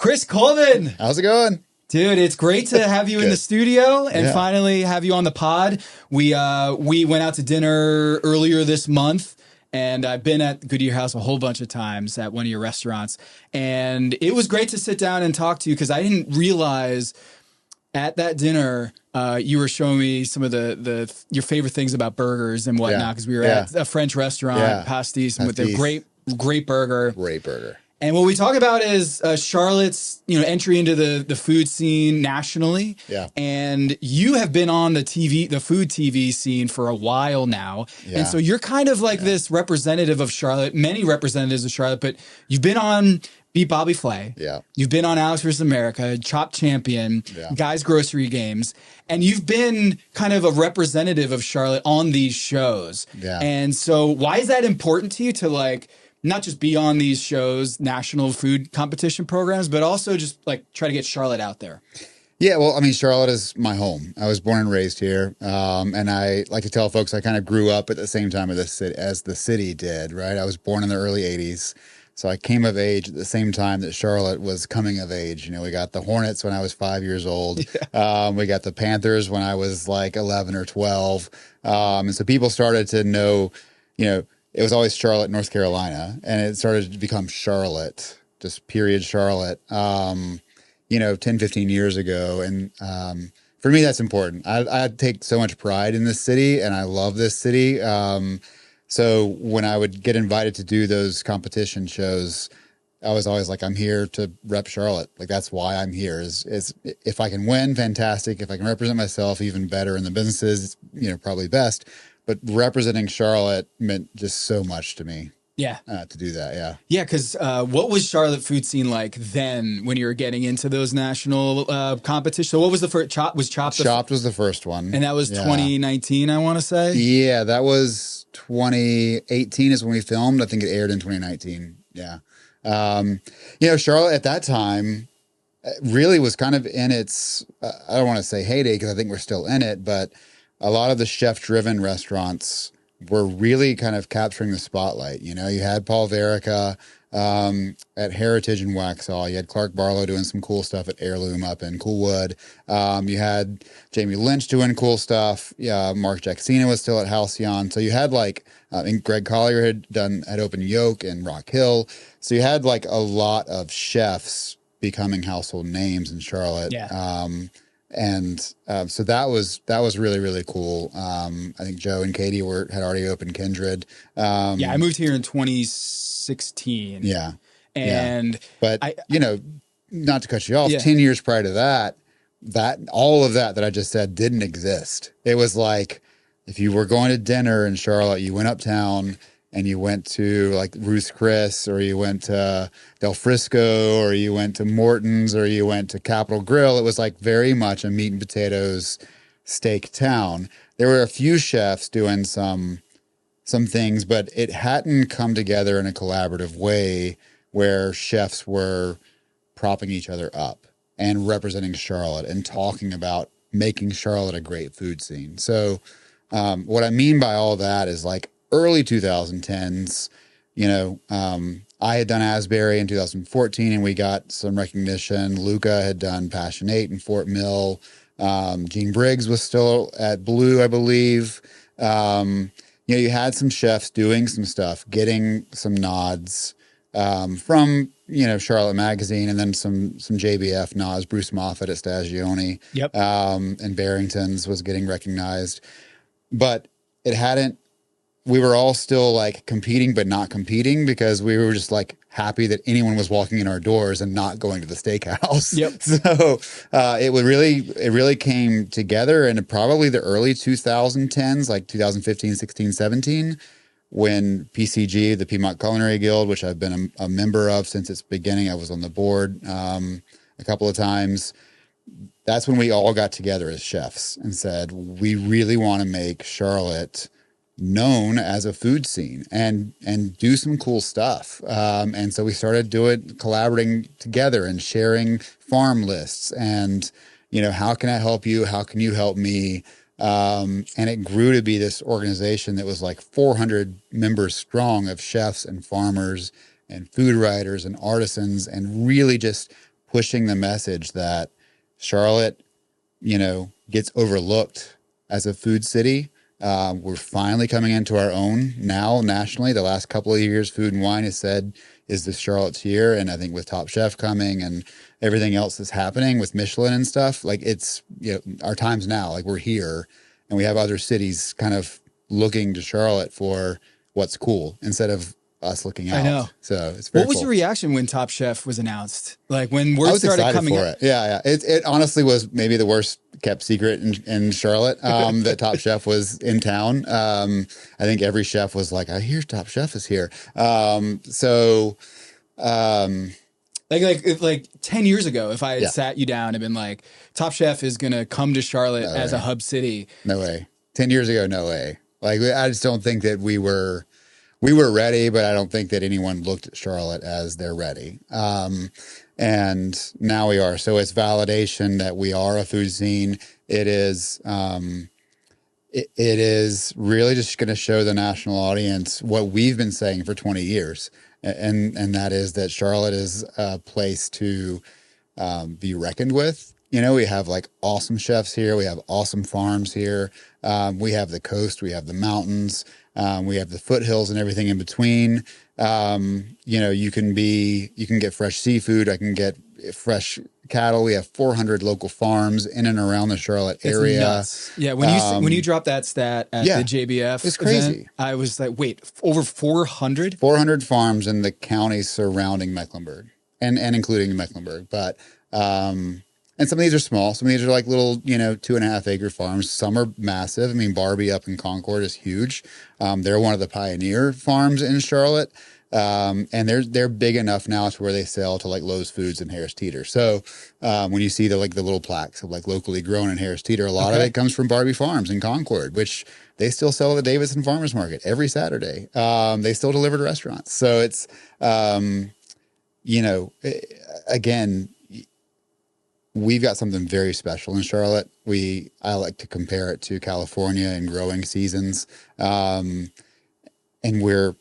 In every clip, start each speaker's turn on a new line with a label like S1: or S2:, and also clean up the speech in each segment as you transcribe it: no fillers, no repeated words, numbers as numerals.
S1: Chris Coleman.
S2: How's it going?
S1: Dude, it's great to have you in the studio and finally have you on the pod. We went out to dinner earlier this month, and I've been at Goodyear House a whole bunch of times at one of your restaurants. And it was great to sit down and talk to you because I didn't realize at that dinner you were showing me some of your favorite things about burgers and whatnot because we were at a French restaurant, Pastis, with their great burger.
S2: Great burger.
S1: And what we talk about is Charlotte's, entry into the food scene nationally.
S2: Yeah.
S1: And you have been on the food TV scene for a while now. Yeah. And so you're kind of like this representative of Charlotte, many representatives of Charlotte, but you've been on Beat Bobby Flay.
S2: Yeah.
S1: You've been on Alex vs. America, Chopped Champion, Guys Grocery Games. And you've been kind of a representative of Charlotte on these shows.
S2: Yeah.
S1: And so why is that important to you to not just be on these shows, national food competition programs, but also just try to get Charlotte out there?
S2: Yeah, well, I mean, Charlotte is my home. I was born and raised here. And I like to tell folks I kind of grew up at the same time as the city did, right? I was born in the early 80s. So I came of age at the same time that Charlotte was coming of age. We got the Hornets when I was 5 years old. Yeah. We got the Panthers when I was 11 or 12. And so people started to know, it was always Charlotte, North Carolina, and it started to become Charlotte, just period Charlotte, 10, 15 years ago. And for me, that's important. I take so much pride in this city, and I love this city. So when I would get invited to do those competition shows, I was always like, I'm here to rep Charlotte. That's why I'm here is if I can win, fantastic. If I can represent myself, even better in the businesses, probably best. But representing Charlotte meant just so much to me.
S1: Yeah.
S2: To do that, yeah.
S1: Yeah, because what was Charlotte food scene like then when you were getting into those national competitions? So what was the first? Chopped was the first
S2: one.
S1: And that was 2019, I want to say?
S2: Yeah, that was 2018 is when we filmed. I think it aired in 2019, yeah. Charlotte at that time really was kind of in its, I don't want to say heyday because I think we're still in it, but a lot of the chef-driven restaurants were really kind of capturing the spotlight. You had Paul Verica at Heritage in Waxhaw. You had Clark Barlow doing some cool stuff at Heirloom up in Coolwood. You had Jamie Lynch doing cool stuff. Yeah, Mark Jacksina was still at Halcyon. So you had and Greg Collier had opened Yoke and Rock Hill. So you had a lot of chefs becoming household names in Charlotte.
S1: Yeah.
S2: So that was really, really cool. I think Joe and Katie had already opened Kindred.
S1: I moved here in 2016.
S2: Yeah.
S1: And
S2: but not to cut you off, 10 years prior to that all of that I just said didn't exist. It was if you were going to dinner in Charlotte, you went uptown and you went to Ruth's Chris, or you went to Del Frisco, or you went to Morton's, or you went to Capitol Grill. It was very much a meat and potatoes steak town. There were a few chefs doing some things, but it hadn't come together in a collaborative way where chefs were propping each other up and representing Charlotte and talking about making Charlotte a great food scene. So what I mean by all that is early 2010s, I had done Asbury in 2014 and we got some recognition. Luca had done Passion 8 in Fort Mill. Gene Briggs was still at Blue, I believe. You had some chefs doing some stuff, getting some nods from, Charlotte Magazine, and then some JBF nods. Bruce Moffat at Stagione.
S1: Yep.
S2: And Barrington's was getting recognized. But it hadn't, we were all still competing, but not competing because we were just happy that anyone was walking in our doors and not going to the steakhouse.
S1: Yep.
S2: So it really came together in probably the early 2010s, 2015, 16, 17, when PCG, the Piedmont Culinary Guild, which I've been a member of since its beginning, I was on the board a couple of times. That's when we all got together as chefs and said, we really want to make Charlotte known as a food scene and do some cool stuff. And so we started collaborating together and sharing farm lists and, how can I help you? How can you help me? And it grew to be this organization that was 400 members strong of chefs and farmers and food writers and artisans, and really just pushing the message that Charlotte, gets overlooked as a food city. We're finally coming into our own now nationally. The last couple of years, Food and Wine has said, is this Charlotte's year? And I think with Top Chef coming and everything else that's happening with Michelin and stuff, like it's, our time's now. Like we're here, and we have other cities kind of looking to Charlotte for what's cool instead of us looking out.
S1: I know.
S2: So it's very
S1: What was
S2: cool.
S1: your reaction when Top Chef was announced? Like when word
S2: I was
S1: started
S2: excited
S1: coming
S2: for
S1: up?
S2: it. Yeah. It honestly was maybe the worst kept secret in Charlotte that Top Chef was in town. I think every chef was like, I hear Top Chef is here.
S1: Like 10 years ago, if I had sat you down and been like, Top Chef is going to come to Charlotte as a hub city.
S2: No way. 10 years ago, no way. Like, I just don't think that we were ready, but I don't think that anyone looked at Charlotte as they're ready. And now we are. So it's validation that we are a food scene. It is, it is really just going to show the national audience what we've been saying for 20 years. And that is that Charlotte is a place to be reckoned with. We have like awesome chefs here. We have awesome farms here. We have the coast. We have the mountains. We have the foothills and everything in between. You can get fresh seafood. I can get fresh cattle. We have 400 local farms in and around the Charlotte area.
S1: Nuts. Yeah. When you dropped that stat at the JBF,
S2: it's crazy.
S1: Event, I was like, wait, over 400?
S2: 400 farms in the counties surrounding Mecklenburg and including Mecklenburg. But, and some of these are small. Some of these are like little, 2.5 acre farms. Some are massive. I mean, Barbie up in Concord is huge. They're one of the pioneer farms in Charlotte. And they're big enough now to where they sell to like Lowe's Foods and Harris Teeter. So, when you see the little plaques of like locally grown in Harris Teeter, a lot of it comes from Barbie Farms in Concord, which they still sell at the Davidson Farmers Market every Saturday. They still deliver to restaurants. So it's, again, we've got something very special in Charlotte. I like to compare it to California and growing seasons. And we're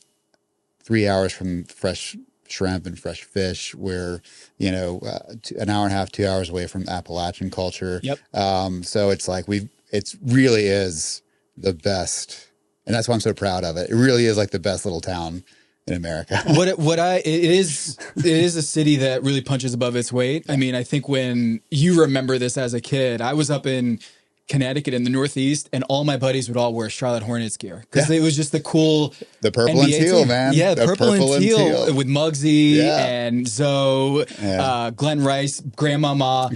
S2: 3 hours from fresh shrimp and fresh fish. We're, an hour and a half, 2 hours away from Appalachian culture.
S1: Yep.
S2: So it's like it really is the best. And that's why I'm so proud of it. It really is like the best little town in America.
S1: It is a city that really punches above its weight. I mean, I think when you remember this as a kid, I was up in Connecticut in the Northeast, and all my buddies would all wear Charlotte Hornets gear because it was just the cool,
S2: the purple
S1: NBA
S2: and teal
S1: team.
S2: man.
S1: Yeah, the purple and teal with Muggsy and Zoe, Glenn Rice, Grandmama,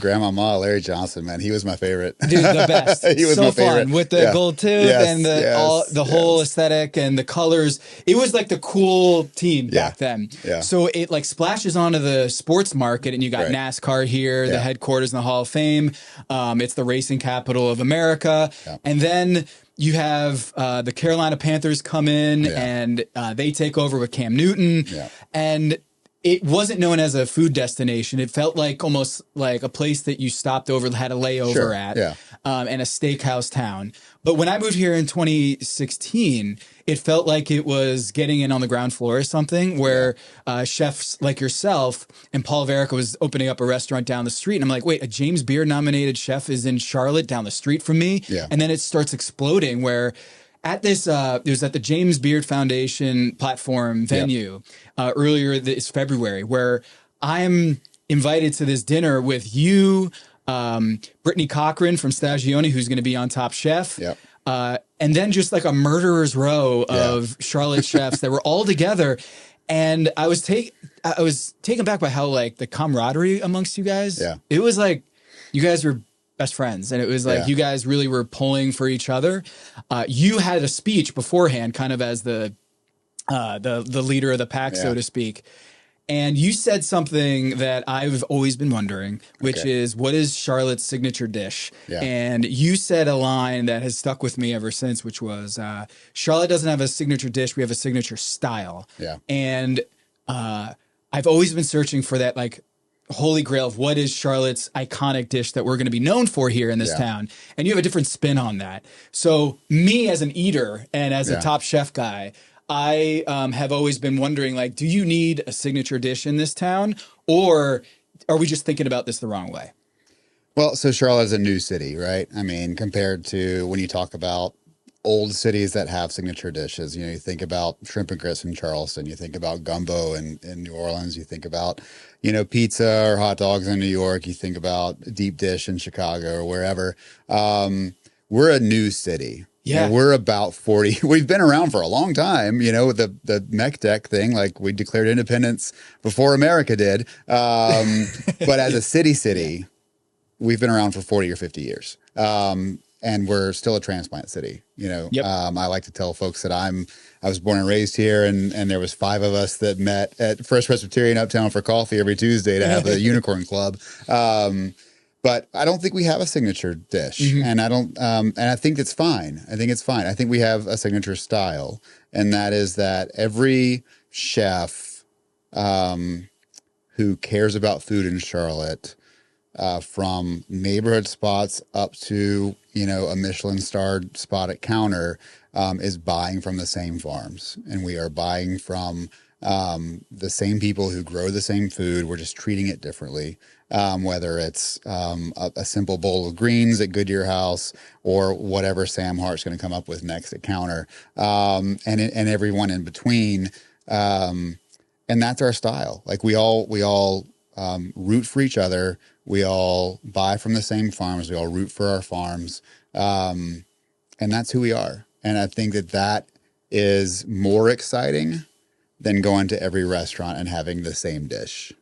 S2: Larry Johnson, man, he was my favorite.
S1: Dude, the best.
S2: He was
S1: so
S2: my
S1: fun
S2: favorite.
S1: with the gold tooth and the whole aesthetic and the colors. It was like the cool team back then.
S2: Yeah.
S1: So it like splashes onto the sports market, and you got NASCAR here, the headquarters in the Hall of Fame. It's the racing capital of America. Yeah. And then you have the Carolina Panthers come in and they take over with Cam Newton. Yeah. And it wasn't known as a food destination. It felt like almost like a place that you stopped over, had a layover at, and a steakhouse town. But when I moved here in 2016, it felt like it was getting in on the ground floor or something where chefs like yourself and Paul Verica was opening up a restaurant down the street. And I'm like, wait, a James Beard nominated chef is in Charlotte down the street from me. Yeah. And then it starts exploding where at this, it was at the James Beard Foundation platform venue earlier this February, where I'm invited to this dinner with you, Brittany Cochran from Stagione, who's going to be on Top Chef. Yep. And then just like a murderer's row of Charlotte chefs that were all together. And I was taken back by how like the camaraderie amongst you guys. Yeah. It was like you guys were best friends, and it was like you guys really were pulling for each other. You had a speech beforehand, kind of as the leader of the pack, so to speak. And you said something that I've always been wondering, which is, what is Charlotte's signature dish? Yeah. And you said a line that has stuck with me ever since, which was, Charlotte doesn't have a signature dish, we have a signature style. Yeah. And I've always been searching for that, like, holy grail of what is Charlotte's iconic dish that we're going to be known for here in this town. And you have a different spin on that. So me as an eater and as a Top Chef guy, I have always been wondering, like, do you need a signature dish in this town, or are we just thinking about this the wrong way?
S2: Well, so Charlotte is a new city, right? I mean, compared to when you talk about old cities that have signature dishes, you think about shrimp and grits in Charleston, you think about gumbo in New Orleans, you think about, pizza or hot dogs in New York, you think about deep dish in Chicago or wherever. We're a new city.
S1: Yeah.
S2: We're about 40. We've been around for a long time, with the MECDEC thing, like we declared independence before America did. But as a city, we've been around for 40 or 50 years. And we're still a transplant city,
S1: Yep.
S2: I like to tell folks that I was born and raised here, and there was 5 of us that met at First Presbyterian Uptown for coffee every Tuesday to have a unicorn club. But I don't think we have a signature dish, and I think it's fine. I think it's fine. I think we have a signature style, and that is that every chef who cares about food in Charlotte, from neighborhood spots up to, a Michelin-starred spot at counter, is buying from the same farms. And we are buying from the same people who grow the same food. We're just treating it differently, whether it's a simple bowl of greens at Goodyear House or whatever Sam Hart's going to come up with next at counter, and everyone in between. And that's our style. Like we all root for each other. We all buy from the same farms. We all root for our farms. And that's who we are. And I think that is more exciting than going to every restaurant and having the same dish.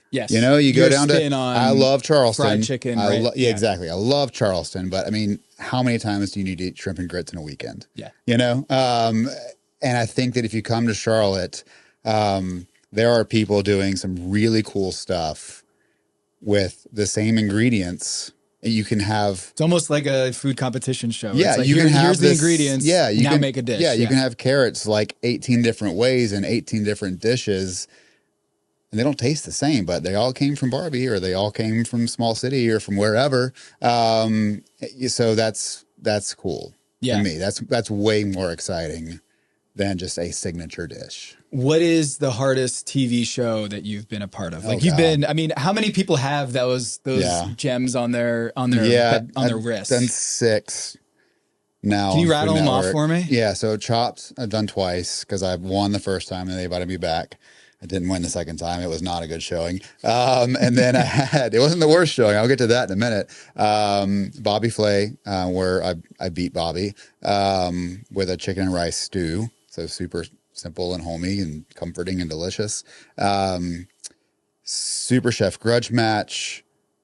S1: Yes.
S2: You go down to, I love Charleston.
S1: Fried chicken, right?
S2: Yeah, exactly. I love Charleston. But I mean, how many times do you need to eat shrimp and grits in a weekend?
S1: Yeah.
S2: And I think that if you come to Charlotte, there are people doing some really cool stuff with the same ingredients. You can have,
S1: it's almost like a food competition show.
S2: Yeah,
S1: it's like,
S2: you can have
S1: here's the ingredients.
S2: Yeah, you can
S1: make a dish.
S2: Yeah, you can have carrots like 18 different ways and 18 different dishes, and they don't taste the same, but they all came from Barbie, or they all came from Small City, or from wherever. So that's cool to me. That's way more exciting than just a signature dish.
S1: What is the hardest TV show that you've been a part of? Like how many people have those gems on their wrist?
S2: I've done 6 now.
S1: Can you rattle them off for me?
S2: Yeah. So Chopped, I've done twice because I won the first time and they invited me back. I didn't win the second time. It was not a good showing. And then it wasn't the worst showing. I'll get to that in a minute. Bobby Flay, where I beat Bobby, with a chicken and rice stew. So super simple and homey and comforting and delicious. Super Chef Grudge Match,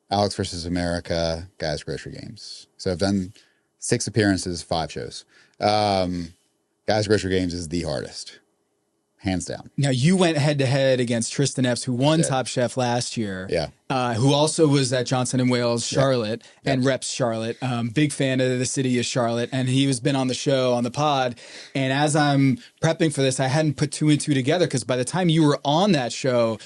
S2: Alex versus America, Guys Grocery Games. So I've done 6 appearances, 5 shows. Guys Grocery Games is the hardest, hands down.
S1: Now, you went head-to-head against Tristan Epps, who won Top Chef last year.
S2: Yeah.
S1: Who also was at Johnson & Wales, Charlotte, and reps Charlotte. Big fan of the city of Charlotte. And he has been on the show, on the pod. And as I'm prepping for this, I hadn't put 2 and 2 together, because by the time you were on that show,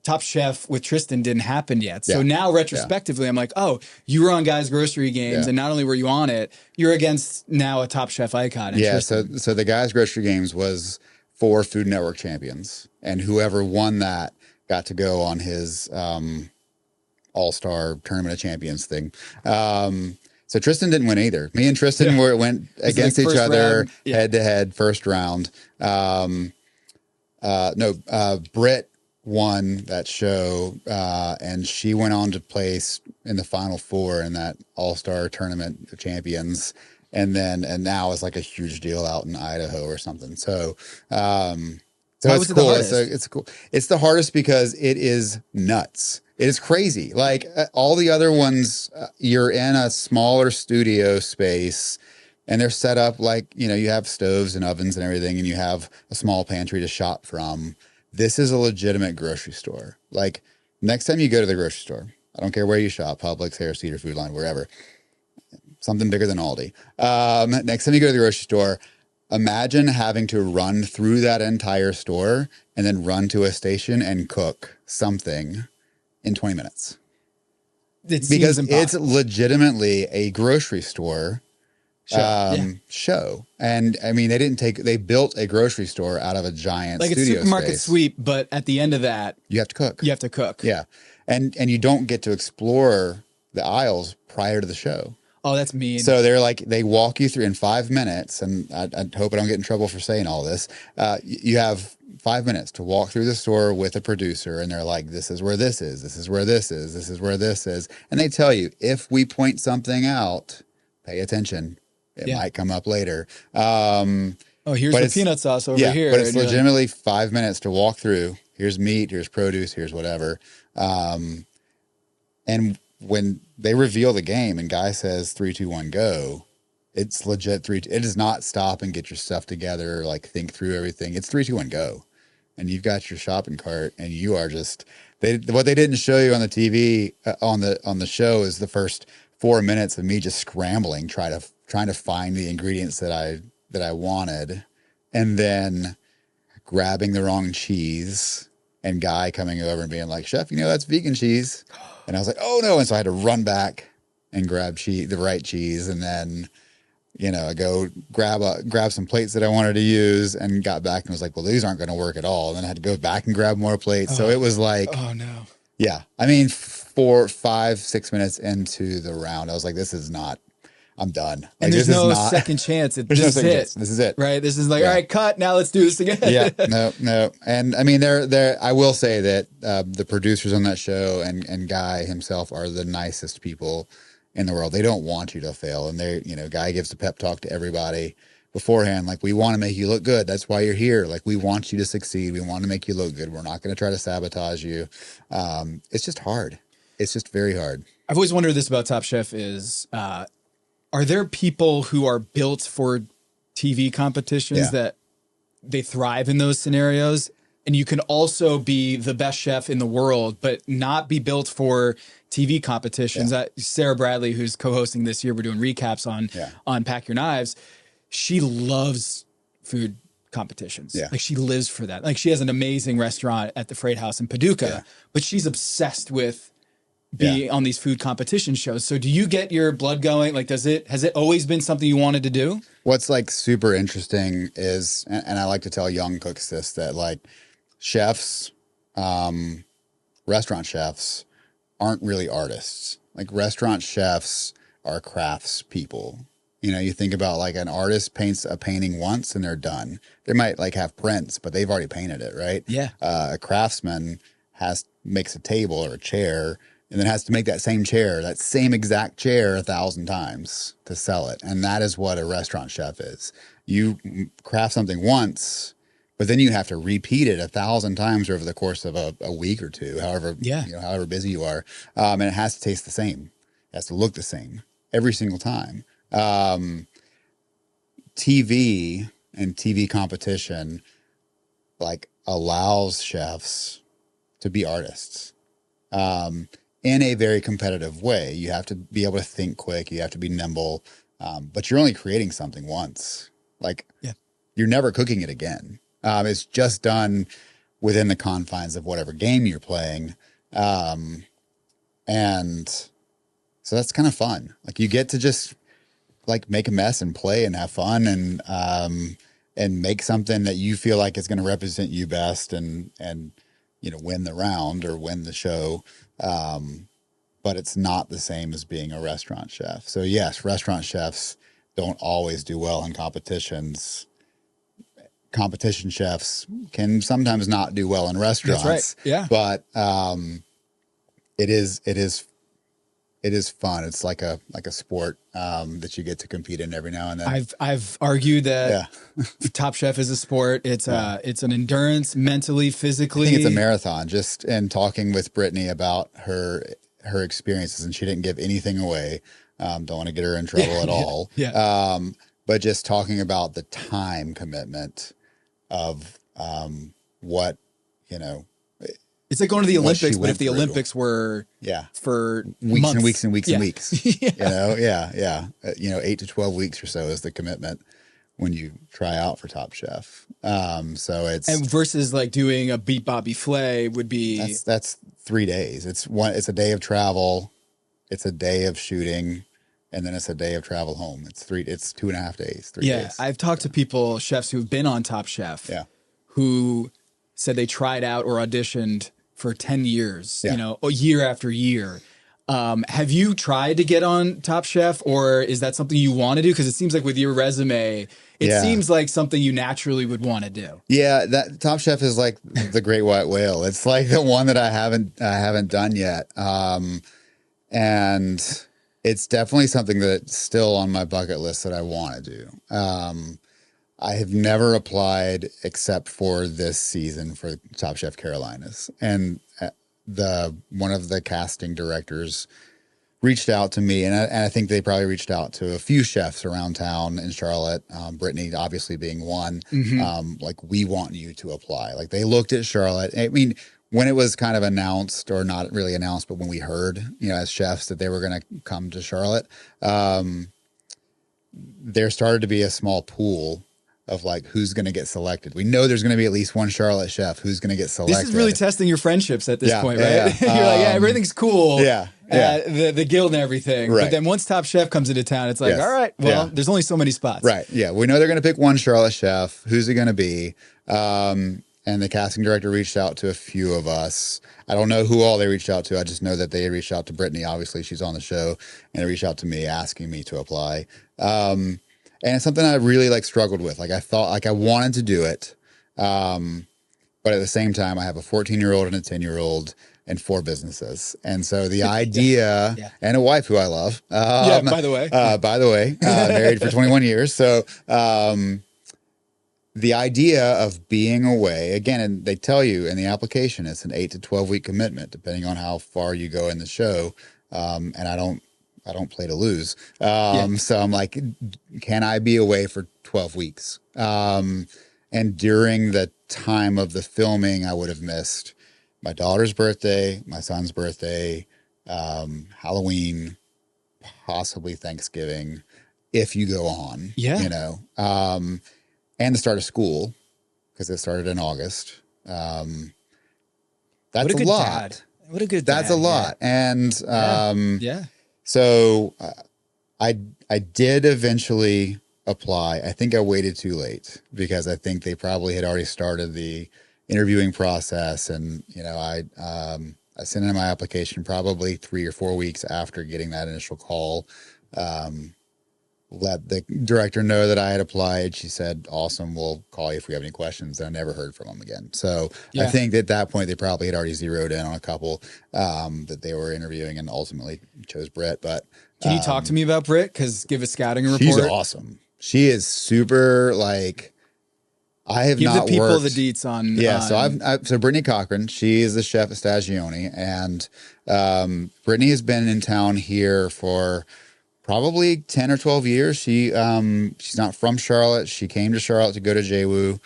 S1: Top Chef with Tristan didn't happen yet. So now, retrospectively, I'm like, oh, you were on Guys Grocery Games, and not only were you on it, you're against now a Top Chef icon.
S2: So the Guys Grocery Games was for Food Network champions, and whoever won that got to go on his All-Star Tournament of Champions thing. So Tristan didn't win either. Me and Tristan went against each other head-to-head, first round. Britt won that show, and she went on to place in the Final 4 in that All-Star Tournament of Champions. And now it's like a huge deal out in Idaho or something. So it's cool. It's cool. It's the hardest because it is nuts. It is crazy. Like all the other ones, you're in a smaller studio space and they're set up like, you have stoves and ovens and everything, and you have a small pantry to shop from. This is a legitimate grocery store. Like next time you go to the grocery store, I don't care where you shop, Publix, Harris Teeter, Food Line, wherever, something bigger than Aldi. Next time you go to the grocery store, imagine having to run through that entire store and then run to a station and cook something in 20 minutes. Because it's legitimately a grocery store show. And I mean, they built a grocery store out of a giant studio
S1: like a supermarket
S2: space.
S1: sweep, but at the end of that,
S2: you have to cook.
S1: You have to cook.
S2: Yeah. and you don't get to explore the aisles prior to the show.
S1: Oh, that's mean.
S2: So they walk you through in 5 minutes, and I hope I don't get in trouble for saying all this. You have 5 minutes to walk through the store with a producer, and they're like, this is where this is, this is where this is, this is where this is. And they tell you, if we point something out, pay attention. It might come up later.
S1: Here's the peanut sauce over here.
S2: But it's legitimately 5 minutes to walk through. Here's meat, here's produce, here's whatever. And when they reveal the game and Guy says 3, 2, 1, go, it's legit it does not stop and get your stuff together, like think through everything. It's 3, 2, 1, go. And you've got your shopping cart, and you are just what they didn't show you on the TV on the show is the first 4 minutes of me just scrambling, trying to find the ingredients that I wanted, and then grabbing the wrong cheese, and Guy coming over and being like, "Chef, that's vegan cheese." And I was like, "Oh no!" And so I had to run back and grab the right cheese, and then I go grab some plates that I wanted to use, and got back and was like, "Well, these aren't going to work at all." And then I had to go back and grab more plates. So it was like,
S1: oh no,
S2: yeah. I mean, 4, 5, 6 minutes into the round, I was like, "This is not. I'm done." Like,
S1: and there's no second chance. This is it.
S2: This is it.
S1: Right. This is like, all right, cut. Now let's do this again.
S2: Yeah. No. And I mean, I will say that the producers on that show and Guy himself are the nicest people in the world. They don't want you to fail. And Guy gives a pep talk to everybody beforehand. Like, we want to make you look good. That's why you're here. Like, we want you to succeed. We want to make you look good. We're not going to try to sabotage you. It's just hard. It's just very hard.
S1: I've always wondered this about Top Chef is, are there people who are built for TV competitions that they thrive in those scenarios? And you can also be the best chef in the world, but not be built for TV competitions. Sarah Bradley, who's co-hosting this year, we're doing recaps on Pack Your Knives. She loves food competitions. Yeah. Like, she lives for that. Like, she has an amazing restaurant at the Freight House in Paducah, but she's obsessed with be on these food competition shows. So do you get your blood going? Like, has it always been something you wanted to do?
S2: What's like super interesting is, and I like to tell young cooks this, that like chefs, restaurant chefs aren't really artists. Like, restaurant chefs are crafts people. You think about like an artist paints a painting once and they're done. They might like have prints, but they've already painted it, right?
S1: Yeah.
S2: A craftsman makes a table or a chair, and then has to make that same exact chair 1,000 times to sell it. And that is what a restaurant chef is. You craft something once, but then you have to repeat it 1,000 times over the course of a week or two, however busy you are. And it has to taste the same. It has to look the same every single time. TV and TV competition like allows chefs to be artists. In a very competitive way. You have to be able to think quick. You have to be nimble. But you're only creating something once. Like, you're never cooking it again. It's just done within the confines of whatever game you're playing. And so that's kind of fun. Like, you get to just like make a mess and play and have fun and make something that you feel like is going to represent you best and win the round or win the show. But it's not the same as being a restaurant chef. So yes, restaurant chefs don't always do well in competitions. Competition chefs can sometimes not do well in restaurants.
S1: That's right. Yeah.
S2: But it is fun. It's like a sport that you get to compete in every now and then.
S1: I've argued that Top Chef is a sport. It's an endurance, mentally, physically.
S2: I think it's a marathon. Just in talking with Brittany about her experiences, and she didn't give anything away. Don't want to get her in trouble at all.
S1: Yeah.
S2: But just talking about the time commitment of what
S1: It's like going to the Olympics, but if the Olympics were for
S2: weeks
S1: months.
S2: and weeks and weeks and weeks,
S1: yeah.
S2: 8 to 12 weeks or so is the commitment when you try out for Top Chef. So it's
S1: versus like doing a beat Bobby Flay would be
S2: that's 3 days. It's a day of travel, it's a day of shooting, and then it's a day of travel home. It's 2.5 days. 3 days.
S1: I've talked to people, chefs who've been on Top Chef, who said they tried out or auditioned for 10 years, year after year. Have you tried to get on Top Chef, or is that something you want to do? Because it seems like with your resume, it seems like something you naturally would want to do.
S2: Yeah, that Top Chef is like the great white whale. It's like the one that I haven't done yet. And it's definitely something that's still on my bucket list that I want to do. I have never applied except for this season for Top Chef Carolinas. And one of the casting directors reached out to me, and I think they probably reached out to a few chefs around town in Charlotte, Brittany obviously being one. Like, we want you to apply. Like, they looked at Charlotte. I mean, when it was kind of announced, or not really announced, but when we heard, as chefs that they were going to come to Charlotte, there started to be a small pool of like who's going to get selected. We know there's going to be at least one Charlotte chef who's going to get selected.
S1: This is really testing your friendships at this point, right? You're like, everything's cool. The guild and everything. Right. But then once Top Chef comes into town, it's like, all right, well, there's only so many spots.
S2: Right. Yeah. We know they're going to pick one Charlotte chef. Who's it going to be? And the casting director reached out to a few of us. I don't know who all they reached out to. I just know that they reached out to Brittany. Obviously, she's on the show, and they reached out to me asking me to apply. And it's something I really struggled with. Like, I thought, I wanted to do it. But at the same time, I have a 14-year-old and a 10-year-old and 4 businesses. And so the idea, and a wife who I love.
S1: By the way.
S2: Married for 21 years. So the idea of being away, again, and they tell you in the application, it's an 8 to 12 week commitment, depending on how far you go in the show. And I don't play to lose. So I'm like, can I be away for 12 weeks? And during the time of the filming, I would have missed my daughter's birthday, my son's birthday, Halloween, possibly Thanksgiving, if you go on, and the start of school, because it started in August. That's a lot.
S1: Dad. What a good dad.
S2: That's a lot. And, so I did eventually apply. I think I waited too late because I think they probably had already started the interviewing process. And, I sent in my application probably 3 or 4 weeks after getting that initial call. Let the director know that I had applied. She said, awesome, we'll call you if we have any questions. And I never heard from them again. So I think at that point, they probably had already zeroed in on a couple that they were interviewing and ultimately chose Britt. But
S1: can you talk to me about Britt? Because give a scouting report.
S2: She's awesome. She is super, I have
S1: give
S2: not
S1: the people
S2: worked.
S1: The deets on.
S2: Yeah, so Brittany Cochran, she is the chef at Stagioni. And Brittany has been in town here for probably 10 or 12 years. She's not from Charlotte. She came to Charlotte to go to JWU,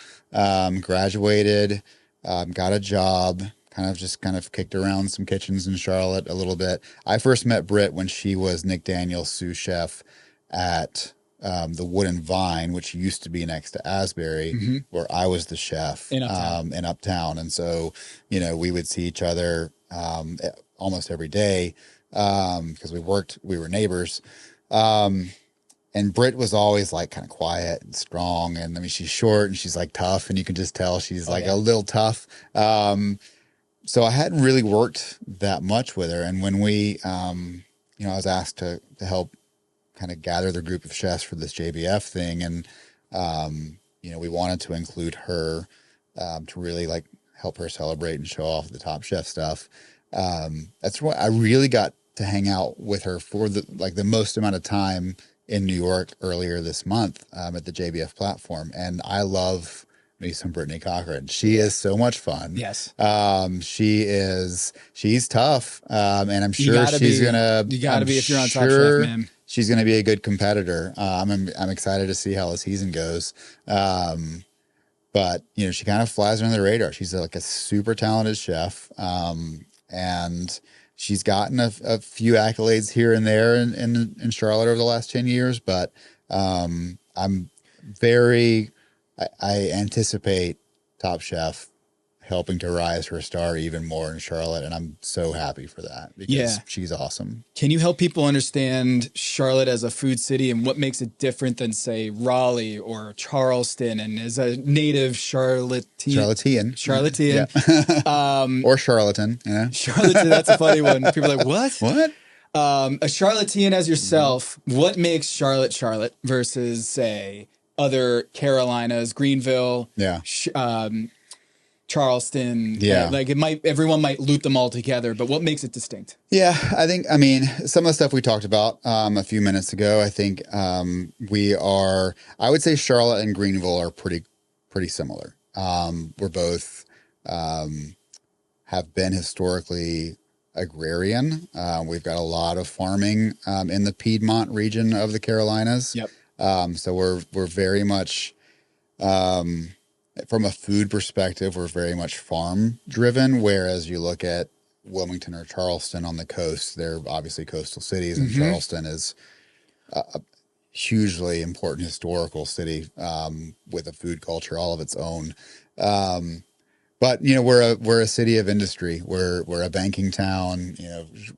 S2: graduated, got a job, kind of kicked around some kitchens in Charlotte a little bit. I first met Britt when she was Nick Daniels' sous chef at the Wooden Vine, which used to be next to Asbury, where I was the chef in Uptown. And so, we would see each other almost every day because we were neighbors. And Britt was always kind of quiet and strong. And I mean, she's short and she's tough, and you can just tell she's a little tough. So I hadn't really worked that much with her. And when we, I was asked to help kind of gather the group of chefs for this JBF thing. And, we wanted to include her, to really help her celebrate and show off the Top Chef stuff. That's what I really got to hang out with her for the most amount of time in New York earlier this month at the JBF platform. And I love me some Brittany Cochran. She is so much fun.
S1: Yes.
S2: She's tough. And I'm sure she's going to,
S1: you gotta be if you're on Top Chef, man.
S2: She's going to be a good competitor. I'm excited to see how the season goes. But she kind of flies under the radar. She's a super talented chef. And she's gotten a few accolades here and there in Charlotte over the last 10 years, but I anticipate Top Chef helping to rise her star even more in Charlotte. And I'm so happy for that because she's awesome.
S1: Can you help people understand Charlotte as a food city and what makes it different than, say, Raleigh or Charleston? And as a native Charlottean.
S2: Yeah. Or charlatan, you know?
S1: Charlatan, that's a funny one. People are like, what?
S2: What?
S1: A Charlottean as yourself, what makes Charlotte versus, say, other Carolinas, Greenville, Charleston? Like everyone might loop them all together, but what makes it distinct?
S2: Yeah, I some of the stuff we talked about a few minutes ago, I think I would say Charlotte and Greenville are pretty similar. We're both have been historically agrarian. We've got a lot of farming in the Piedmont region of the Carolinas.
S1: Yep.
S2: So we're very much from a food perspective, we're very much farm driven. Whereas you look at Wilmington or Charleston on the coast, they're obviously coastal cities, and Charleston is a hugely important historical city with a food culture all of its own. But we're a city of industry. We're a banking town.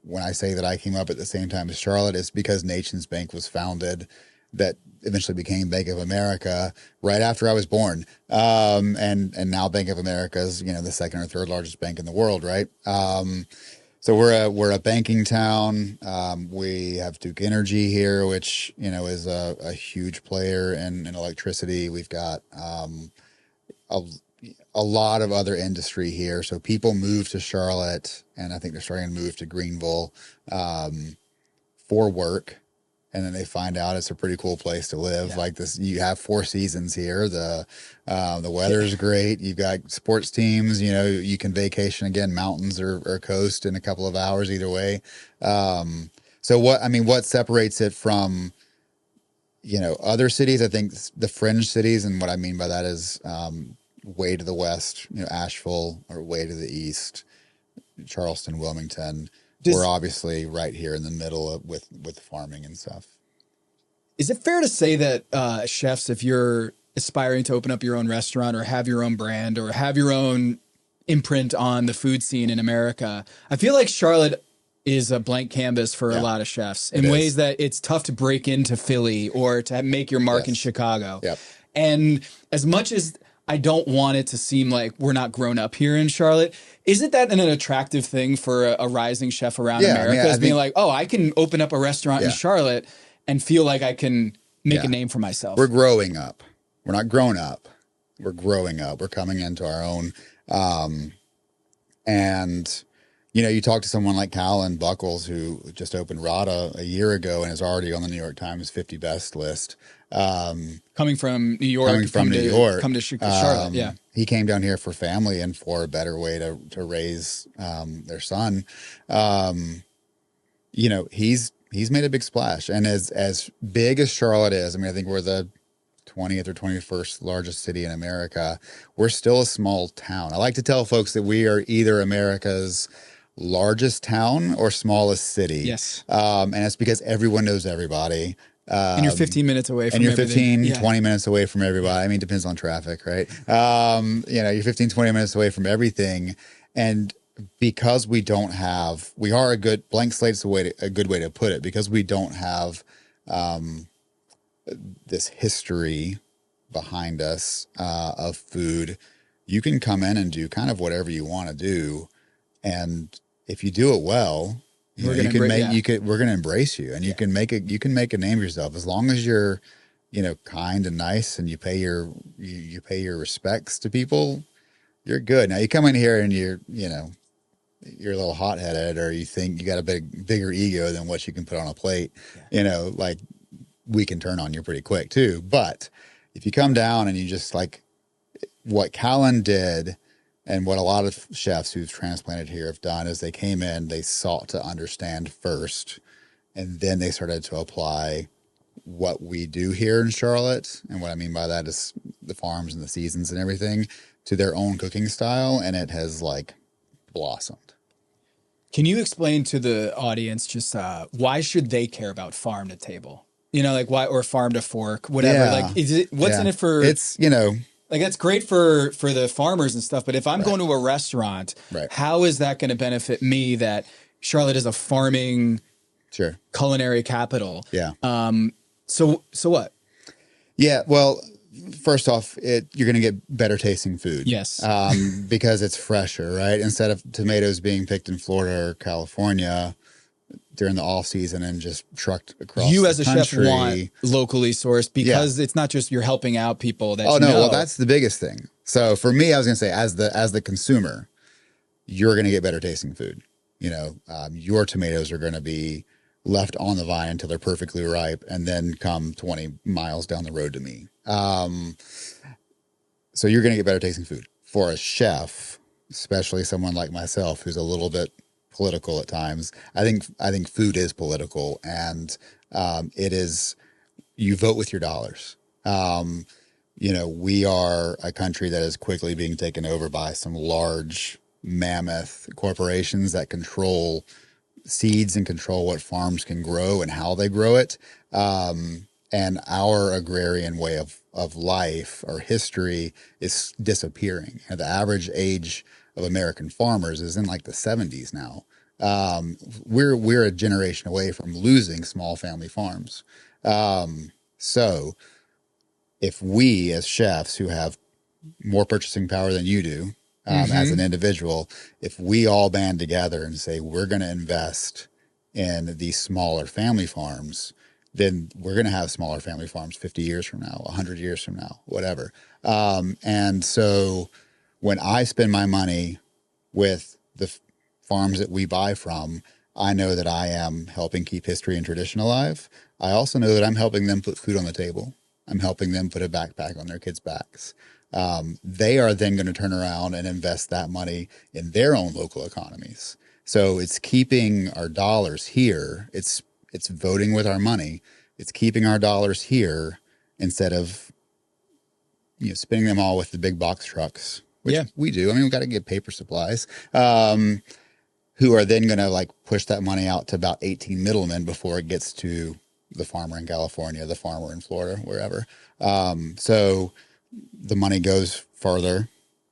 S2: When I say that I came up at the same time as Charlotte, it's because Nations Bank was founded, that eventually became Bank of America right after I was born. And now Bank of America is the second or third largest bank in the world, right? So we're a banking town. We have Duke Energy here, which is a huge player in electricity. We've got a lot of other industry here. So people move to Charlotte, and I think they're starting to move to Greenville for work. And then they find out it's a pretty cool place to live. Yeah. Like this, you have 4 seasons here. The weather is great. You've got sports teams. You can vacation again, mountains or coast in a couple of hours either way. So what separates it from other cities? I think the fringe cities, and what I mean by that is way to the west, Asheville, or way to the east, Charleston, Wilmington. We're obviously right here in the middle with farming and stuff.
S1: Is it fair to say that chefs, if you're aspiring to open up your own restaurant or have your own brand or have your own imprint on the food scene in America, I feel like Charlotte is a blank canvas for a lot of chefs in ways that it's tough to break into Philly or to make your mark in Chicago.
S2: Yep.
S1: And as much as I don't want it to seem like we're not grown up here in Charlotte, isn't that an attractive thing for a rising chef around America? As being like, I can open up a restaurant in Charlotte and feel like I can make a name for myself.
S2: We're growing up. We're not grown up. We're growing up. We're coming into our own. And, you talk to someone like Callan Buckles, who just opened Rada a year ago and is already on the New York Times 50 best list.
S1: Coming from New York. Come to Charlotte, He came down here for family and for a better way to raise their son. He's made a big splash. And as big as Charlotte is, I think we're the 20th or 21st largest city in America. We're still a small town. I like to tell folks that we are either America's largest town or smallest city. Yes.
S2: And it's because everyone knows everybody.
S1: And you're 15 minutes away from
S2: everything. And you're 20 minutes away from everybody. It depends on traffic, right? You're 15, 20 minutes away from everything. And because we are a good, blank slate's a good way to put it, because we don't have this history behind us of food, you can come in and do kind of whatever you want to do. And if you do it well, we're going to embrace you, and you can make a name for yourself as long as you're, kind and nice, and you pay your respects to people. You're good. Now you come in here and you're a little hot headed, or you think you got a bigger ego than what you can put on a plate. Like, we can turn on you pretty quick too. But if you come down and you just, like what Callan did, and what a lot of chefs who've transplanted here have done, is they came in, they sought to understand first, and then they started to apply what we do here in Charlotte. And what I mean by that is the farms and the seasons and everything, to their own cooking style. And it has blossomed.
S1: Can you explain to the audience just why should they care about farm to table? Why, or farm to fork, whatever.
S2: Yeah.
S1: Is it, what's in it for?
S2: It's,
S1: like that's great for the farmers and stuff. But if I'm going to a restaurant, how is that going to benefit me that Charlotte is a farming culinary capital?
S2: Yeah.
S1: So what?
S2: Yeah. Well, first off, you're going to get better tasting food.
S1: Yes.
S2: Because it's fresher, right? Instead of tomatoes being picked in Florida or California during the off season and just trucked across
S1: you
S2: the
S1: as a
S2: country.
S1: chef want locally sourced because it's not just you're helping out people that
S2: well, that's the biggest thing. So for me, I was going to say as the consumer, you're going to get better tasting food. You know, your tomatoes are going to be left on the vine until they're perfectly ripe and then come 20 miles down the road to me. So you're going to get better tasting food. For a chef, especially someone like myself who's a little bit political at times, I think food is political, and it is, you vote with your dollars. You know, we are a country that is quickly being taken over by some large mammoth corporations that control seeds and control what farms can grow and how they grow it. And our agrarian way of life or history is disappearing. And the average age of American farmers is in like the 70s now. We're a generation away from losing small family farms. So if we as chefs who have more purchasing power than you do, as an individual, if we all band together and say, we're going to invest in these smaller family farms, then we're going to have smaller family farms 50 years from now, 100 years from now, whatever. And so when I spend my money with the farms that we buy from, I know that I am helping keep history and tradition alive. I also know that I'm helping them put food on the table. I'm helping them put a backpack on their kids' backs. They are then going to turn around and invest that money in their own local economies. So it's keeping our dollars here. It's voting with our money. It's keeping our dollars here instead of, you know, spending them all with the big box trucks, which we do. I mean, we've got to get paper supplies, who are then going to like push that money out to about 18 middlemen before it gets to the farmer in California, the farmer in Florida, wherever. So the money goes farther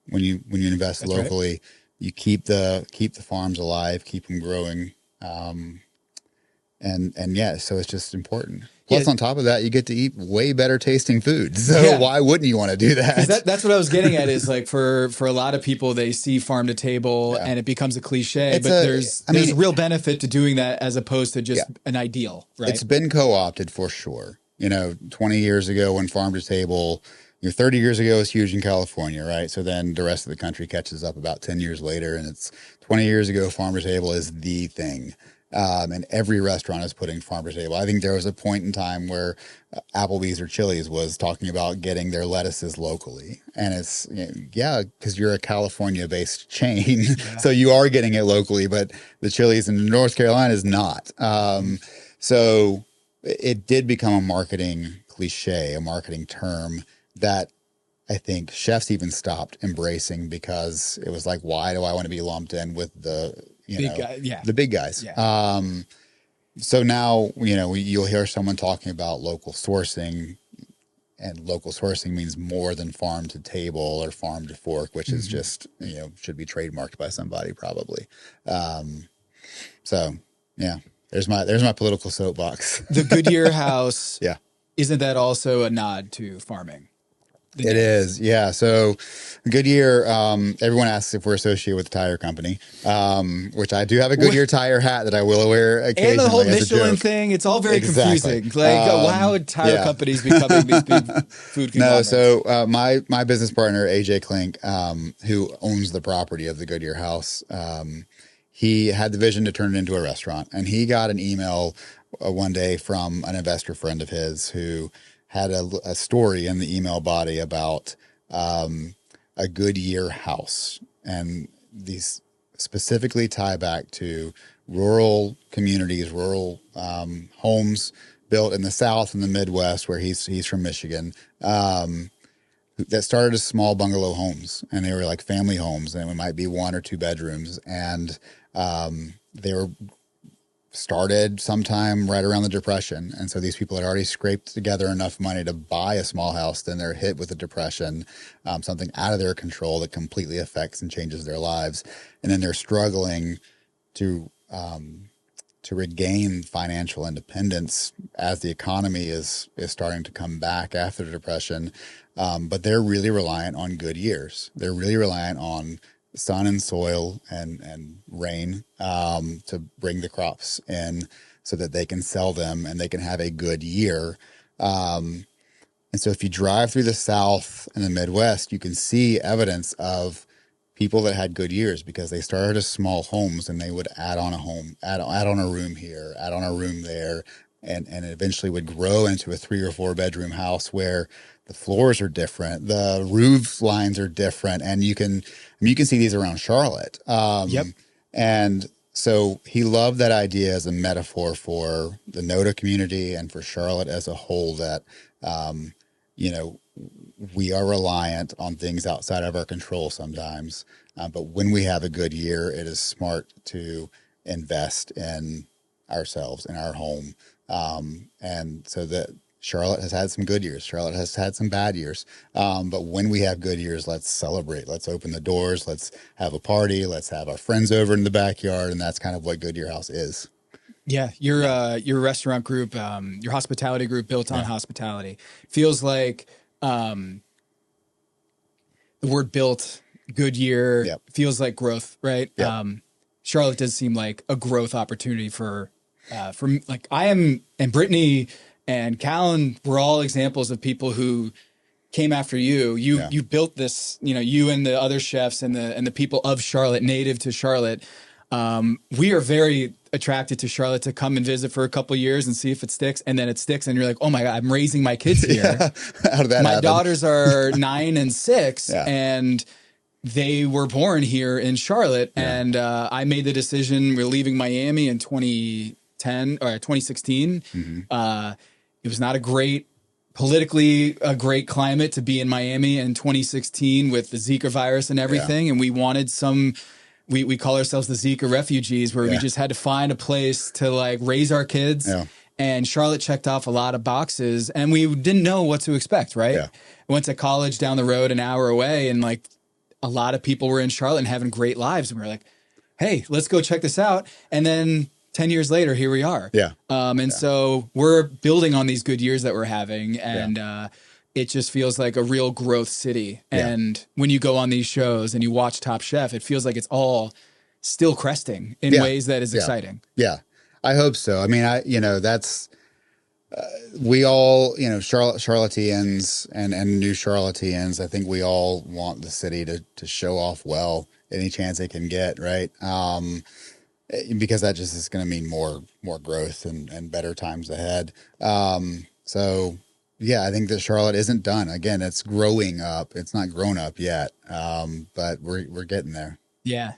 S2: when you invest locally. Right. You keep the farms alive, keep them growing. And yeah, so it's just important. Plus, on top of that, you get to eat way better tasting food. So why wouldn't you want to do that?
S1: That's what I was getting at is like for a lot of people, they see farm to table and it becomes a cliche, but there's a real benefit to doing that as opposed to just an ideal, right?
S2: It's been co-opted for sure. You know, 20 years ago when farm to table, 30 years ago was huge in California, right? So then the rest of the country catches up about 10 years later, and it's 20 years ago, farm to table is the thing. And every restaurant is putting farm to table. I think there was a point in time where Applebee's or Chili's was talking about getting their lettuces locally. And it's, because you're a California-based chain, so you are getting it locally, but the Chili's in North Carolina is not. So it did become a marketing cliche, a marketing term that I think chefs even stopped embracing because it was like, why do I want to be lumped in with the the big guys? Yeah. So now, you'll hear someone talking about local sourcing, and local sourcing means more than farm to table or farm to fork, which is just, should be trademarked by somebody probably. So yeah, there's my political soapbox.
S1: The Goodyear House. Yeah. Isn't that also a nod to farming?
S2: It is, yeah. So Goodyear, everyone asks if we're associated with the tire company, which I do have a Goodyear tire hat that I will wear occasionally.
S1: And the whole Michelin thing, it's all very confusing. Like, how would tire companies becoming these big food conglomerates?
S2: No, so my business partner, AJ Klink, who owns the property of the Goodyear House, he had the vision to turn it into a restaurant. And he got an email one day from an investor friend of his who had a story in the email body about a Goodyear house. And these specifically tie back to rural communities, rural homes built in the South and the Midwest, where he's from Michigan, that started as small bungalow homes. And they were like family homes, and it might be 1 or 2 bedrooms. And they were started sometime right around the Depression. And so these people had already scraped together enough money to buy a small house. Then they're hit with a depression, something out of their control that completely affects and changes their lives. And then they're struggling to regain financial independence as the economy is starting to come back after the Depression. But they're really reliant on good years. They're really reliant on sun and soil and rain to bring the crops in so that they can sell them and they can have a good year. And so if you drive through the South and the Midwest, you can see evidence of people that had good years because they started as small homes and they would add on a home, add on a room here, add on a room there, and eventually would grow into a 3 or 4 bedroom house where the floors are different, the roof lines are different, and you can see these around Charlotte.
S1: Yep.
S2: And so he loved that idea as a metaphor for the NOTA community and for Charlotte as a whole. That we are reliant on things outside of our control sometimes, but when we have a good year, it is smart to invest in ourselves, in our home, and so that. Charlotte has had some good years. Charlotte has had some bad years. But when we have good years, let's celebrate. Let's open the doors. Let's have a party. Let's have our friends over in the backyard. And that's kind of what Goodyear House is.
S1: Yeah. Your restaurant group, your hospitality group built on hospitality feels like the word built, Goodyear, feels like growth, right?
S2: Yep.
S1: Charlotte does seem like a growth opportunity for like I am, and Brittany and Callan were all examples of people who came after you. You built this, you and the other chefs and the people of Charlotte, native to Charlotte. We are very attracted to Charlotte to come and visit for a couple of years and see if it sticks. And then it sticks and you're like, oh my God, I'm raising my kids here.
S2: How did that
S1: my
S2: happen?
S1: daughters are 9 and 6 and they were born here in Charlotte. And I made the decision, we're leaving Miami in 2016. It was not politically a great climate to be in Miami in 2016 with the Zika virus and everything. And we wanted we call ourselves the Zika refugees, where we just had to find a place to like raise our kids. Yeah. And Charlotte checked off a lot of boxes and we didn't know what to expect, right? Yeah. I went to college down the road an hour away and like a lot of people were in Charlotte and having great lives. And we were like, hey, let's go check this out. And then 10 years later, here we are. Yeah. So we're building on these good years that we're having. And it just feels like a real growth city. And when you go on these shows and you watch Top Chef, it feels like it's all still cresting in ways that is exciting.
S2: Yeah. I hope so. I mean, that's, we all, Charlotteans and new Charlotteans, I think we all want the city to show off well any chance they can get, right? Because that just is going to mean more growth and better times ahead. So yeah, I think that Charlotte isn't done. Again, it's growing up. It's not grown up yet. But we're getting there.
S1: Yeah.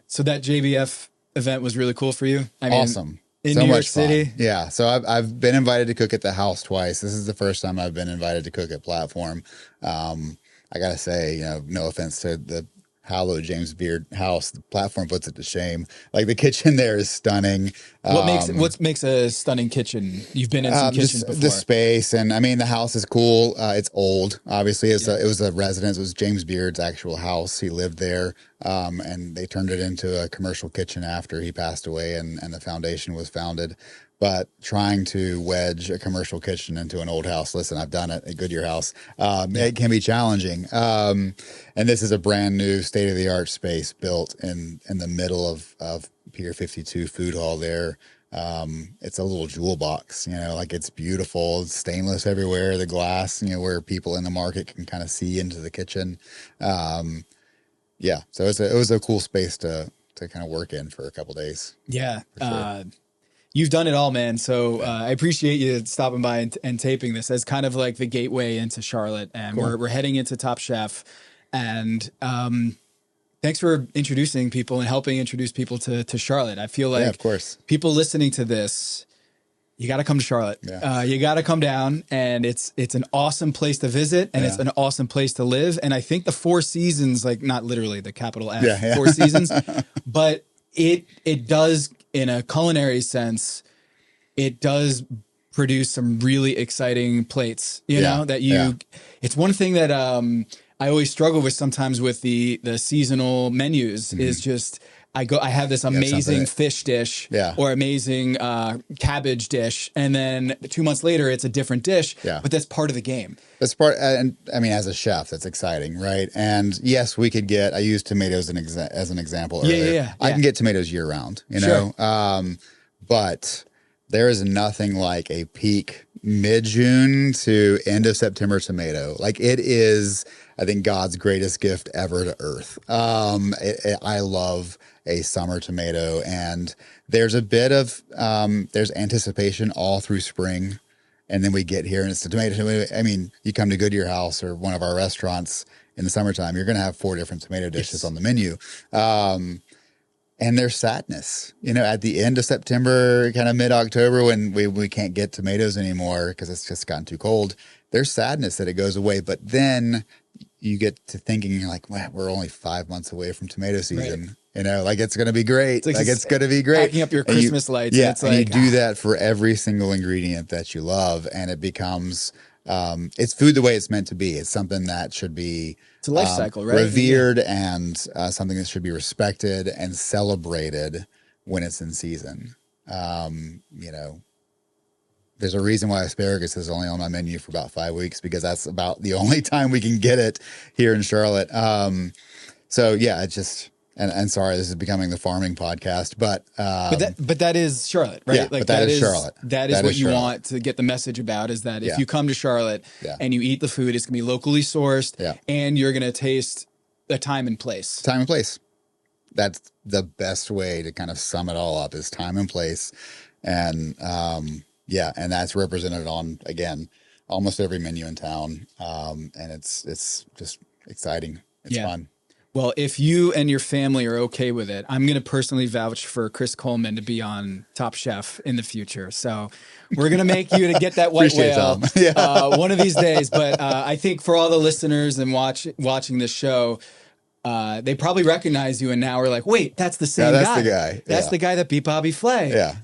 S1: So that JBF event was really cool for you. I mean,
S2: awesome.
S1: In New York City.
S2: Fun. Yeah. So I've been invited to cook at the house twice. This is the first time I've been invited to cook at Platform. I gotta say, no offense to the hallowed James Beard house, the Platform puts it to shame. Like the kitchen there is stunning.
S1: What makes a stunning kitchen? You've been in some kitchens before.
S2: The space, and I mean the house is cool. It's old, obviously. It was a residence. It was James Beard's actual house. He lived there, and they turned it into a commercial kitchen after he passed away, and the foundation was founded. But trying to wedge a commercial kitchen into an old house, listen, I've done it at Goodyear House. It can be challenging. And this is a brand new state-of-the-art space built in the middle of Pier 52 food hall there. It's a little jewel box, like it's beautiful. It's stainless everywhere, the glass, where people in the market can kind of see into the kitchen. So it was a cool space to kind of work in for a couple days.
S1: Yeah. Sure. You've done it all, man. So I appreciate you stopping by and taping this as kind of like the gateway into Charlotte. And cool. we're heading into Top Chef. And thanks for introducing people and helping introduce people to Charlotte. I feel like
S2: of course.
S1: People listening to this, you got to come to Charlotte. Yeah. You got to come down, and it's an awesome place to visit, and it's an awesome place to live. And I think the Four Seasons, like not literally the capital F, Four Seasons, but it does in a culinary sense, it does produce some really exciting plates, you know, that it's one thing that I always struggle with sometimes with the seasonal menus is just, I have this amazing fish dish or amazing cabbage dish. And then 2 months later, it's a different dish, but that's part of the game.
S2: That's part, and I mean, as a chef, that's exciting, right? And yes, we could get, I used tomatoes as an example earlier. I can get tomatoes year round, you know? But there is nothing like a peak mid-June to end of September tomato. Like it is, I think, God's greatest gift ever to earth. I love a summer tomato, and there's a bit of there's anticipation all through spring, and then we get here and it's the tomato. I mean, you come to Goodyear House or one of our restaurants in the summertime, you're going to have 4 different tomato dishes on the menu. And there's sadness, you know, at the end of September, kind of mid-October, when we can't get tomatoes anymore because it's just gotten too cold. There's sadness that it goes away, but then you get to thinking, you're like, well, we're only 5 months away from tomato season. Right. You know, like it's going to be great. It's going to be great.
S1: Packing up your Christmas lights.
S2: Yeah, and you do that for every single ingredient that you love, and it becomes it's food the way it's meant to be. It's something that should be
S1: it's a life cycle, right?
S2: Revered and something that should be respected and celebrated when it's in season. You know, there's a reason why asparagus is only on my menu for about 5 weeks, because that's about the only time we can get it here in Charlotte. So yeah, it's just. And sorry, this is becoming the farming podcast, but
S1: that is Charlotte, right?
S2: Yeah, like that is Charlotte.
S1: That is what you want to get the message about, is that if you come to Charlotte and you eat the food, it's gonna be locally sourced, and you're gonna taste a time and place.
S2: Time and place. That's the best way to kind of sum it all up, is time and place, and and that's represented on, again, almost every menu in town, and it's just exciting. It's fun.
S1: Well, if you and your family are okay with it, I'm going to personally vouch for Chris Coleman to be on Top Chef in the future. So we're going to make you to get that white whale one of these days. But I think for all the listeners and watching this show, they probably recognize you and now are like, wait, that's the same guy.
S2: That's the guy.
S1: That's the guy that beat Bobby Flay.
S2: Yeah.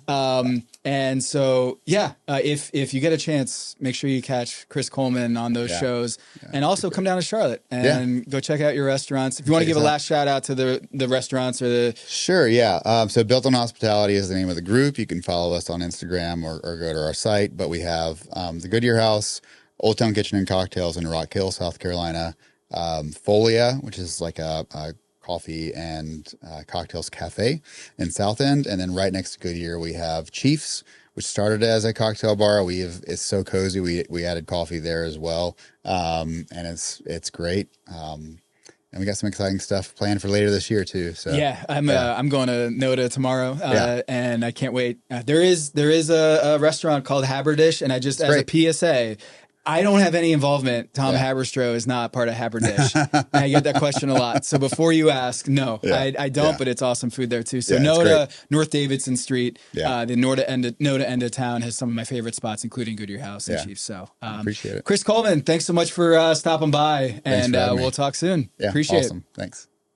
S1: And so, if you get a chance, make sure you catch Chris Coleman on those shows, and also come down to Charlotte and go check out your restaurants. If you want to give a last shout out to the restaurants or the...
S2: Sure, yeah. So Built on Hospitality is the name of the group. You can follow us on Instagram or go to our site. But we have the Goodyear House, Old Town Kitchen and Cocktails in Rock Hill, South Carolina, Folia, which is like a coffee and cocktails cafe in South End, and then right next to Goodyear we have Chiefs, which started as a cocktail bar. It's so cozy. We added coffee there as well, and it's great. And we got some exciting stuff planned for later this year too. So
S1: I'm going to NODA tomorrow, and I can't wait. There is a restaurant called Haberdish, and as a PSA. I don't have any involvement. Tom Haberstroh is not part of Haberdish. I get that question a lot. So before you ask, no, I don't, but it's awesome food there too. So NODA, North Davidson Street, the NODA end of town has some of my favorite spots, including Goodyear House and Chiefs. So
S2: appreciate it.
S1: Chris Coleman, thanks so much for stopping by, and we'll talk soon.
S2: Yeah,
S1: appreciate
S2: awesome.
S1: it.
S2: Thanks.